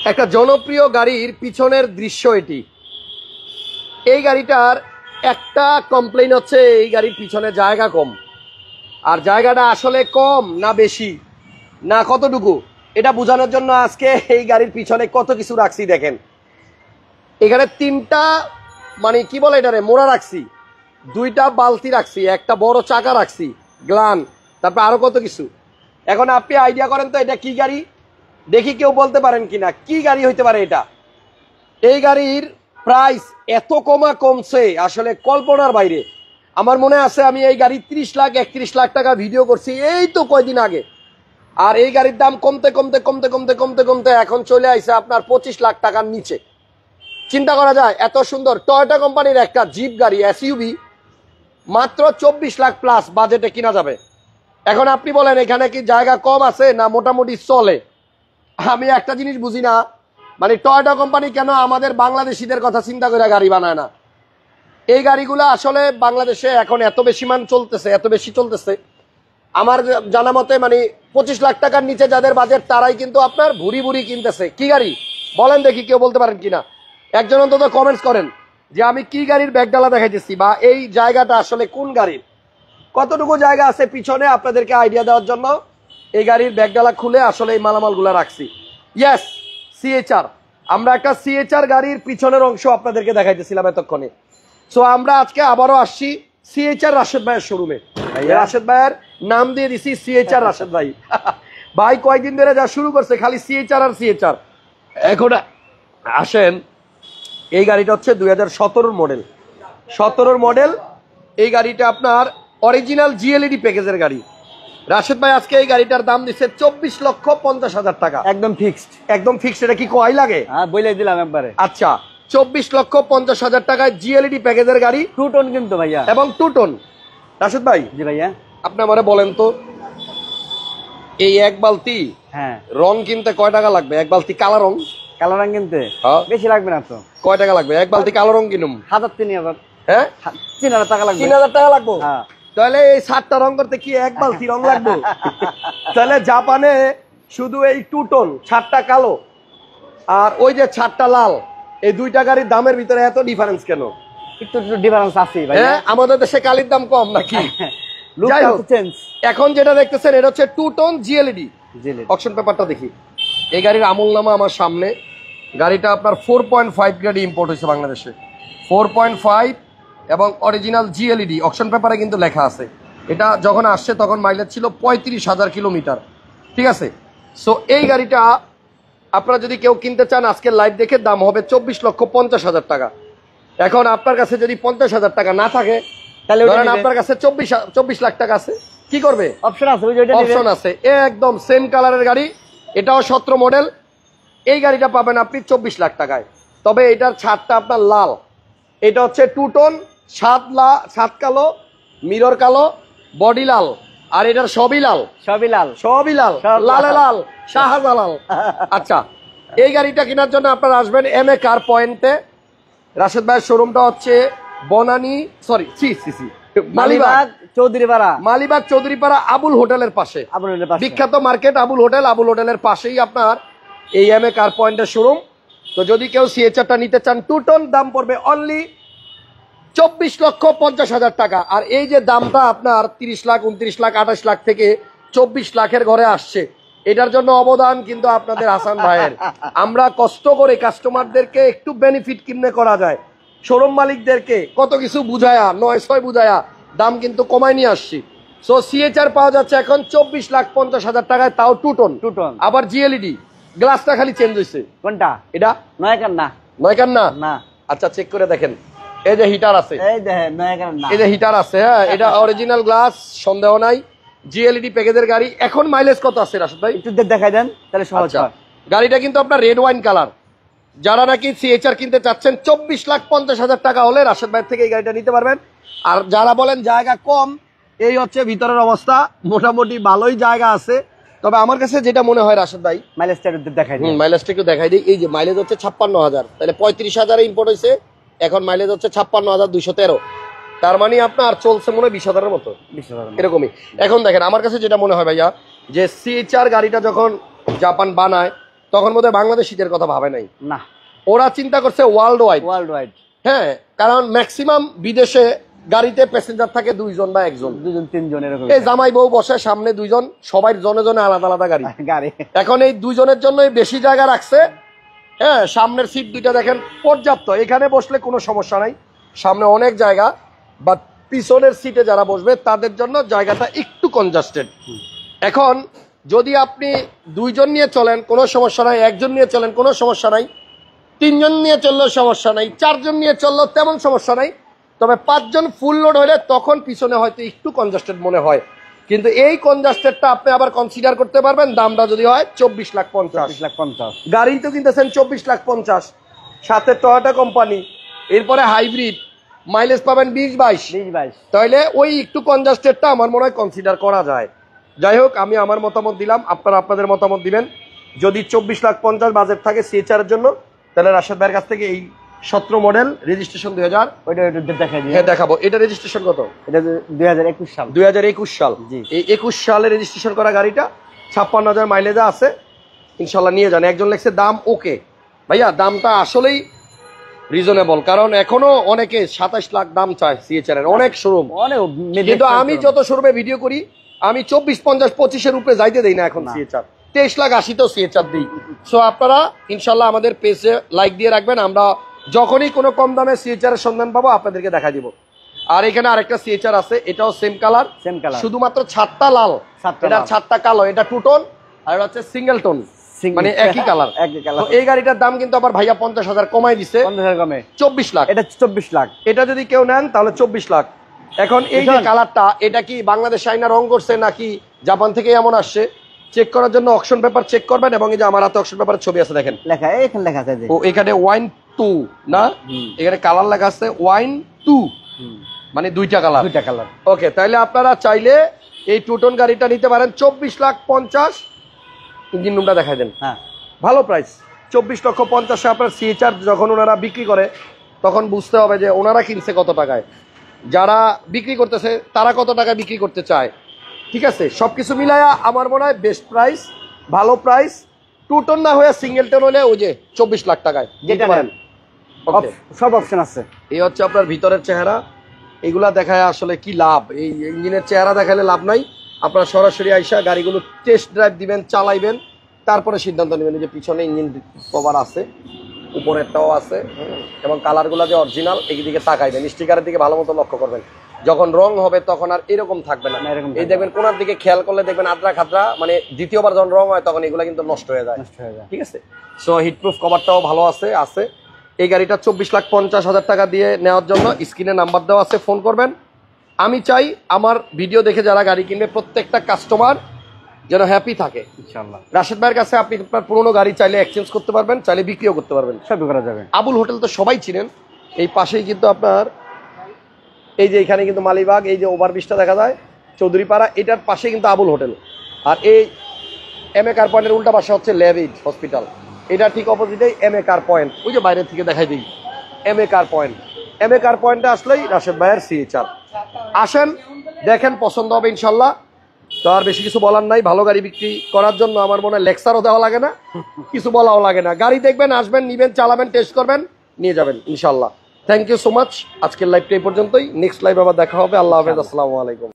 একটা জনপ্রিয় গাড়ির পিছনের দৃশ্য এটি। এই গাড়িটার একটা কমপ্লেইন হচ্ছে এই গাড়ির পিছনে জায়গা কম। আর জায়গাটা আসলে কম না বেশি না কতটুকু এটা বোঝানোর জন্য আজকে এই গাড়ির পিছনে কত কিছু রাখছি দেখেন। এখানে তিনটা মানে কি বলে এটারে মোড়া রাখছি, দুইটা বালতি রাখছি, একটা বড় চাকা রাখছি, গ্লান, তারপর আরো কত কিছু। এখন আপনি আইডিয়া করেন তো এটা কি গাড়ি, দেখি কেউ বলতে পারেন কিনা কি গাড়ি হইতে পারে এটা। এই গাড়ির প্রাইস এত কমছে আসলে কল্পনার বাইরে। আমার মনে আছে আমি এই গাড়ি 30 লাখ 31 লাখ টাকা ভিডিও করছি এই তো কয়দিন আগে, আর এই গাড়ির দাম কমতে কমতে কমতে কমতে কমতে কমতে এখন চলে আসছে আপনার 25 লাখ টাকার নিচে। চিন্তা করা যায় এত সুন্দর টয়োটা কোম্পানির একটা জিপ গাড়ি এসইউভি মাত্র 24 লাখ প্লাস বাজেটে কিনা যাবে। এখন আপনি বলেন এখানে কি জায়গা কম আছে না মোটামুটি চলে? আমি একটা জিনিস বুঝি না, মানে টয়োটা কোম্পানি কেন আমাদের বাংলাদেশিদের কথা চিন্তা করে গাড়ি বানায় না? এই গাড়িগুলো আসলে বাংলাদেশে এখন এত বেশি মান চলতেছে, এত বেশি চলতেছে আমার জানা মতে, মানে 25 লাখ টাকার নিচে যাদের বাজেট তারাই কিন্তু আপনার ভুরি ভুরি কিনতেছে। কি গাড়ি বলেন দেখি, কেউ বলতে পারেন কিনা? একজন অন্তত কমেন্টস করেন যে আমি কি গাড়ির ব্যাগডালা দেখাইতেছি বা এই জায়গাটা আসলে কোন গাড়ির, কতটুকু জায়গা আছে পিছনে আপনাদেরকে আইডিয়া দেওয়ার জন্য এই গাড়ির ব্যাগডালা খুলে আসলে এই মালামালগুলো রাখছি। ইয়েস, সিএচআর, আমরা একটা সিএচআর গাড়ির পিছনের অংশ আপনাদেরকে দেখাইতেছিলাম এতক্ষণে। সো আমরা আজকে আবারও আসছি সিএচআর রাশেদ ভাইয়ের শোরুমে। রাশেদ ভাইয়ের নাম দিয়ে দিছি সিএচআর রাশেদ ভাই। ভাই কয়েকদিন ধরে যা শুরু করছে খালি সিএচআর আর সিএচআর। এখন আসেন, এই গাড়িটা হচ্ছে 2017 মডেল, 17 মডেল। এই গাড়িটা আপনার অরিজিনাল জিএলইডি প্যাকেজের গাড়ি। রাশেদ ভাই আজকে এই গাড়িটার দাম দিচ্ছে 24,50,000 টাকা। একদম ফিক্সড, একদম ফিক্সড। এটা কি কয় লাগে? হ্যাঁ বলে দিলাম একবারে। আচ্ছা, 24,50,000 টাকায় জিএলইডি প্যাকেজের গাড়ি, 2 টন কিন্তু ভাইয়া, এবং 2 টন। রাশেদ ভাই, জি ভাইয়া, আপনি আমারে বলেন তো এই এক বালতি হ্যাঁ রং কিনতে কয় টাকা লাগবে? এক বালতি কালো রং, কালো রং কিনতে বেশি লাগবে না তো। কয় টাকা লাগবে এক বালতি কালো রং কিনুম? 3,000। হ্যাঁ 3,000 টাকা লাগবে। 3,000 টাকা লাগবে। হ্যাঁ, তাহলে এই 7টা রং করতে কি এক বালতি রং লাগবে? তাহলে জাপানে শুধু এই 2 টন 7টা কালো আর ওই যে 7টা লাল, এই দুইটা গাড়ির দামের ভিতরে এত ডিফারেন্স কেন? একটু ডিফারেন্স আছে ভাই। আমাদের দেশে কালির দাম কম নাকি? যাই হোক, এখন যেটা দেখতেছেন এটা হচ্ছে 2 টন জিএলইডি। অকশন পেপারটা দেখি। এই গাড়ির আমলনামা আমার সামনে। গাড়িটা আপনার 4.5 গ্রেড ইম্পোর্ট হয়েছে বাংলাদেশে, 4.5 এবং অরিজিনাল জিএলইডি। অকশন পেপারে কিন্তু লেখা আছে। এটা যখন আসছে তখন মাইলেজ ছিল 35,000 কিলোমিটার। ঠিক আছে। সো এই গাড়িটা আপনারা যদি কেউ কিনতে চান আজকের লাইভ দেখে দাম হবে 24,50,000 টাকা। এখন আপনার কাছে যদি 50,000 টাকা না থাকে তাহলে ধরেন আপনার কাছে 24 লাখ টাকা আছে, কি করবে? অপশন আছে, অপশন আছে। একদম সেম কালারের গাড়ি, এটাও 17 মডেল। এই গাড়িটা পাবেন আপনি 24 লাখ টাকায়। তবে এটার ছাদটা আপনার লাল। এটা হচ্ছে 2 টন, ছাদ কালো, মিরর কালো, বডি লাল, আর এটার সবই লাল, সবই লাল, সবই লাল, লালে লাল, শাহজালাল। আচ্ছা, এই গাড়িটা কেনার জন্য আপনারা আসবেন MA কার পয়েন্টে। রাশেদ ভাইয়ের শোরুমটা হচ্ছে বনানী, সরি মালিবাগ চৌধুরীপাড়া আবুল হোটেলের পাশে, বিখ্যাত মার্কেট আবুল হোটেল। আবুল হোটেলের পাশেই আপনার এই MA কার পয়েন্টের শোরুম। তো যদি কেউ সিএচআরটা নিতে চান 2 টন, দাম পড়বে অনলি 24,50,000 টাকা। আর এই যে দামটা আপনার 30 লাখ 29 লাখ 28 লাখ থেকে 24 লাখের ঘরে আসছে, এটার জন্য অবদান কিন্তু আপনাদের হাসান ভাইয়ের। আমরা কষ্ট করে কাস্টমারদেরকে একটু বেনিফিট কিনে করা যায়, শোরুম মালিকদেরকে কত কিছু বুঝায়া 9-6 বুঝায়া দাম কিন্তু কমায় নিয়ে আসছি। সো সিএচআর পাওয়া যাচ্ছে এখন 24,50,000 টাকায়, তাও 2 টন। আবার জিএলইডি, গ্লাসটা খালি চেঞ্জ হয়েছে। কোনটা? এটা 9 কান না, 9 কান না। না, আচ্ছা চেক করে দেখেন। এই যে হিটার আছে, এই দেখেন 9 কান না, এই যে হিটার আছে। হ্যাঁ, এটা অরিজিনাল গ্লাস, সন্দেহ নাই। জিএলইডি প্যাকেজের গাড়ি। এখন মাইলেজ কত আছে রাশেদ ভাই? একটু দেখাই দেন তাহলে সহজ হয়। গাড়িটা কিন্তু আপনার রেড ওয়াইন কালার। যারা নাকি সিএচআর কিনতে চাচ্ছেন 24,50,000 টাকা হলে রাশেদ ভাই থেকে এই গাড়িটা নিতে পারবেন। আর যারা বলেন জায়গা কম, এই হচ্ছে ভিতরের অবস্থা, মোটামুটি ভালোই জায়গা আছে। তবে আমার কাছে যেটা মনে হয় রাশেদ ভাই, মাইলেজটা একটু দেখাই দিন। মাইলেজটা একটু দেখাই দিই। এই যে মাইলেজ হচ্ছে 56,000, তাহলে 35,000 ইম্পোর্ট হয়েছে, এখন মাইলেজ হচ্ছে 56,213। তার মানে আপনার চলছে মনে হয় 20,000-এর মতো, 20,000 এরকমই। এখন দেখেন আমার কাছে যেটা মনে হয় ভাইয়া, যে সিএচআর গাড়িটা যখন জাপান বানায় তখন বোধহয় বাংলাদেশ শীতের কথা ভাবে নাই, না ওরা চিন্তা করছে ওয়ার্ল্ড ওয়াইড। হ্যাঁ, কারণ ম্যাক্সিমাম বিদেশে গাড়িতে প্যাসেঞ্জার থাকে 2 জন বা 1 জন, 2 জন 3 জন এরকম। এই জামাই বউ বসে সামনে 2 জন, সবাই জনে জনে আলাদা আলাদা গাড়ি। এখন এই 2 জনের জন্যই বেশি জায়গা রাখছে। হ্যাঁ, সামনের সিট 2টা দেখেন পর্যাপ্ত, এখানে বসলে কোনো সমস্যা নাই, সামনে অনেক জায়গা। বাট পিছনের সিটে যারা বসবে তাদের জন্য জায়গাটা একটু কনজাস্টেড। এখন যদি আপনি 2 জন নিয়ে চলেন কোনো সমস্যা নাই, 1 জন নিয়ে চলেন কোনো সমস্যা নাই, 3 জন নিয়ে চললেও সমস্যা নাই, 4 জন নিয়ে চললেও তেমন সমস্যা নাই। তবে 5 জন ফুল লোড হলে তখন পিছনে হয়তো একটু কনজাস্টেড মনে হয়, কিন্তু এই কনজাস্টেডটা আপনি আবার কনসিডার করতে পারবেন দামটা যদি হয় 24,50,000। গাড়ি তো কিনতেছেন 24,50,000, সাথে টয়োটা কোম্পানি, এরপরে হাইব্রিড, মাইলেজ পাবেন 20-22, তাহলে ওই একটু কনজাস্টেডটা আমার মনে হয় কনসিডার করা যায়। যাই হোক, আমি আমার মতামত দিলাম, আপনারা আপনাদের মতামত দিবেন। যদি 24,50,000 বাজেট থাকে সিএচআর এর জন্য, তাহলে রাশেদ ভাইয়ের কাছ থেকে এই 17 মডেল, রেজিস্ট্রেশন 2000, ওইটা দেখাই দিই। হ্যাঁ দেখাবো। এটা রেজিস্ট্রেশন কত? এটা 2021 সাল। 2021 সাল। এই 21 সালে রেজিস্ট্রেশন করা গাড়িটা 56,000 মাইলেজ আছে, ইনশাল্লাহ নিয়ে যান। একজন লেখছে দাম ওকে ভাইয়া, দামটা আসলেই রিজনেবল, কারণ এখনো অনেকে 27 লাখ দাম চায় সিএচআর এর, অনেক শোরুম। কিন্তু আমি যত শোরুমে ভিডিও করি আমি 24, 50, 25-এর উপরে যাইতে দেই না এখন সিএচআর। 23,80,000 তো সিএচআর দিই। সো আপনারা ইনশাল্লাহ আমাদের পেজে লাইক দিয়ে রাখবেন, আমরা যখনই কোনো কম দামে সিএচআর এর সন্ধান পাবো আপনাদেরকে দেখা দিব। আর এখানে আরেকটা সিএচআর আছে, এটাও সেম কালার, শুধুমাত্র ছাদটা লাল, এটার ছাদটা কালো, এটা টু টোন আর এটা হচ্ছে সিঙ্গেল টোন, মানে একই কালার। এই গাড়িটার দাম কিন্তু আবার ভাইয়া 50,000 কমাই দিছে, 24 লাখ। এটা 24 লাখ। এটা যদি কেউ নেন তাহলে 24 লাখ। এখন এই যে কালারটা, এটা কি বাংলাদেশে আইনা রং করছে নাকি জাপান থেকে এমন আসছে, চেক করার জন্য অকশন পেপার চেক করবেন। এবং এই যে আমার হাতে অকশন পেপারের ছবি আছে, দেখেন লেখা, এখানে লেখা আছে যে, ও এখানে ওয়াইন 2 না, এখানে কালার লেখা আছে ওয়াইন 2, মানে 2টা কালার। ওকে, তাহলে আপনারা চাইলে এই টু টোন গাড়িটা নিতে পারেন 24,50,000। ইঞ্জিন রুমটা দেখাই দেন। হ্যাঁ, ভালো প্রাইস, 24,50,000 আপনার সিএচআর যখন ওনারা বিক্রি করে তখন বুঝতে হবে যে ওনারা কিনছে কত টাকায়, যারা বিক্রি করতেছে তারা কত টাকায় বিক্রি করতে চায়। ঠিক আছে, সবকিছু মিলায়া আমার মনে হয় বেস্ট প্রাইস, ভালো প্রাইস। টু টোন না হয়ে সিঙ্গেল টোন হলে ওই যে 24 লাখ টাকায় যেতে পারেন, সব অপশন আছে। এই হচ্ছে আপনার ভিতরের চেহারা, এগুলা দেখায় আসলে কি লাভ, এই ইঞ্জিনের চেহারা দেখালে লাভ নাই। আপনারা সরাসরি আইসা গাড়িগুলো টেস্ট ড্রাইভ দিবেন, চালাইবেন, তারপরে সিদ্ধান্ত নেবেন। যে পিছনে ইঞ্জিন কভার আছে, উপরেরটাও আছে, এবং কালারগুলো যে অরিজিনাল, এইদিকে তাকাইবেন, স্টিকারের দিকে ভালো মতো লক্ষ্য করবেন। যখন রং হবে তখন আর এরকম থাকবে না, এই দেখবেন কোনার দিকে খেয়াল করলে দেখবেন আদ্রা খাদ্রা, মানে দ্বিতীয়বার যখন রং হয় তখন এগুলো কিন্তু নষ্ট হয়ে যায়। ঠিক আছে, সো হিটপ্রুফ কভারটাও ভালো আছে। এই গাড়িটা 24,50,000 টাকা দিয়ে নেওয়ার জন্য স্ক্রিনে নাম্বার দেওয়া আছে, ফোন করবেন। আমি চাই আমার ভিডিও দেখে যারা গাড়ি কিনবে প্রত্যেকটা কাস্টমার যেন হ্যাপি থাকে ইনশাআল্লাহ। রাশেদ ভাইয়ের কাছে আপনি আপনার পুরোনো গাড়ি চাইলে এক্সচেঞ্জ করতে পারবেন, চাইলে বিক্রিও করতে পারবেন, সবই করা যাবে। আবুল হোটেল তো সবাই চিনেন, এই পাশেই কিন্তু আপনার এই যে এখানে কিন্তু মালিবাগ, এই যে ওভারব্রিজটা দেখা যায় চৌধুরীপাড়া, এটার পাশে কিন্তু আবুল হোটেল। আর এই এম এ কার পয়েন্টের উল্টা পাশে হচ্ছে লেভিড হসপিটাল, এটা ঠিক অপোজিটেই এম এ কার পয়েন্ট। ওই যে বাইরের থেকে দেখাই দিই M A car point, M A কার পয়েন্টে আসলেই রাশেদ ভাইয়ের সিএচআর। আসেন, দেখেন, পছন্দ হবে ইনশাল্লাহ। তো আর বেশি কিছু বলার নাই, ভালো গাড়ি বিক্রি করার জন্য আমার মনে হয় লেকচারও দেওয়া লাগে না, কিছু বলাও লাগে না। গাড়ি দেখবেন, আসবেন, নিবেন, চালাবেন, টেস্ট করবেন, নিয়ে যাবেন ইনশাল্লাহ। Thank you so much. আজকের লাইভটা এই পর্যন্তই, নেক্সট লাইভ আবার দেখা হবে। আল্লাহ হাফেজ, আসসালামু আলাইকুম।